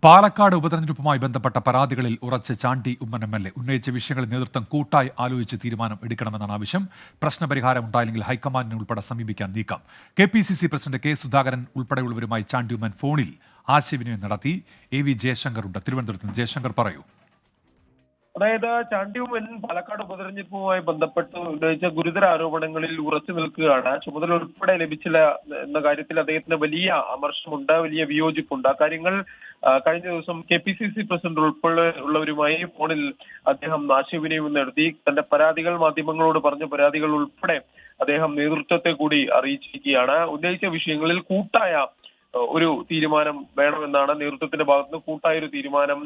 പാലക്കാട് ഉപതെരഞ്ഞെടുപ്പുമായി ബന്ധപ്പെട്ട പരാതികളിൽ ഉറച്ച് Chandy Oommen M L A ഉന്നയിച്ച വിഷയങ്ങളിൽ നേതൃത്വം കൂട്ടായി ആലോചിച്ച് തീരുമാനം എടുക്കണമെന്നാണ് ആവശ്യം. പ്രശ്നപരിഹാരം ഉണ്ടായില്ലെങ്കിൽ ഹൈക്കമാൻഡിനെ ഉൾപ്പെടെ സമീപിക്കാൻ നീക്കം. KPCC പ്രസിഡന്റ് കെ സുധാകരൻ ഉൾപ്പെടെയുള്ളവരുമായി ചാണ്ടി ഉമ്മൻ ഫോണിൽ ആശയവിനിമയം നടത്തി. AV ജയശങ്കർ ഉണ്ട് തിരുവനന്തപുരത്ത് നിന്ന്. ജയശങ്കർ പറയൂ. അതായത് ചാണ്ടി ഉമ്മൻ പാലക്കാട് ഉപതെരഞ്ഞെടുപ്പുമായി ബന്ധപ്പെട്ട് ഉന്നയിച്ച ഗുരുതര ആരോപണങ്ങളിൽ ഉറച്ചു നിൽക്കുകയാണ്. ചുമതല ഉൾപ്പെടെ ലഭിച്ചില്ല എന്ന കാര്യത്തിൽ അദ്ദേഹത്തിന് വലിയ അമർഷമുണ്ട്, വലിയ വിയോജിപ്പുണ്ട്. അക്കാര്യങ്ങൾ കഴിഞ്ഞ ദിവസം KPCC പ്രസിഡന്റ് ഉൾപ്പെടെ ഉള്ളവരുമായി ഫോണിൽ അദ്ദേഹം ആശയവിനിമയം നടത്തി. തന്റെ പരാതികൾ മാധ്യമങ്ങളോട് പറഞ്ഞ പരാതികൾ ഉൾപ്പെടെ അദ്ദേഹം നേതൃത്വത്തെ കൂടി അറിയിച്ചിരിക്കുകയാണ്. ഉന്നയിച്ച വിഷയങ്ങളിൽ കൂട്ടായ ഒരു തീരുമാനം വേണമെന്നാണ് നേതൃത്വത്തിന്റെ ഭാഗത്തുനിന്ന് കൂട്ടായ ഒരു തീരുമാനം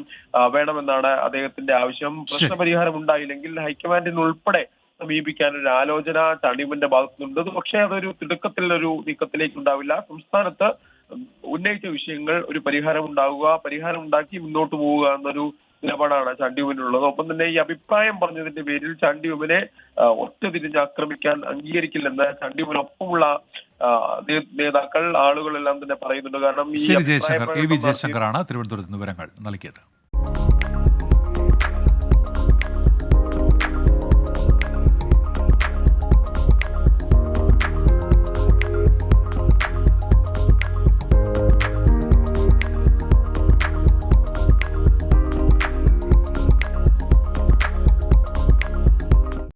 വേണമെന്നാണ് അദ്ദേഹത്തിന്റെ ആവശ്യം. പ്രശ്നപരിഹാരം ഉണ്ടായില്ലെങ്കിൽ ഹൈക്കമാൻഡിന് ഉൾപ്പെടെ സമീപിക്കാൻ ഒരു ആലോചന ചാണ്ടിയുമ്മന്റെ ഭാഗത്തുനിന്നുണ്ട്. പക്ഷേ അതൊരു തിടുക്കത്തിലൊരു നീക്കത്തിലേക്ക് ഉണ്ടാവില്ല. സംസ്ഥാനത്ത് ഉന്നയിച്ച വിഷയങ്ങൾ ഒരു പരിഹാരം ഉണ്ടാക്കി മുന്നോട്ട് പോവുക എന്നൊരു നിലപാടാണ് ചാണ്ടിയുമ്മനുള്ളത്. ഒപ്പം തന്നെ ഈ അഭിപ്രായം പറഞ്ഞതിന്റെ പേരിൽ ചാണ്ടിയുമ്മനെ ഒറ്റ തിരിഞ്ഞ് ആക്രമിക്കാൻ അംഗീകരിക്കില്ലെന്ന് ചാണ്ടിയുമ്മനൊപ്പമുള്ള നേതാക്കൾ, ആളുകളെല്ലാം തന്നെ പറയുന്നുണ്ട്. കാരണം ശരി ജയശങ്കർ, AV ജയശങ്കറാണ് തിരുവനന്തപുരത്ത് വിവരങ്ങൾ നൽകിയത്.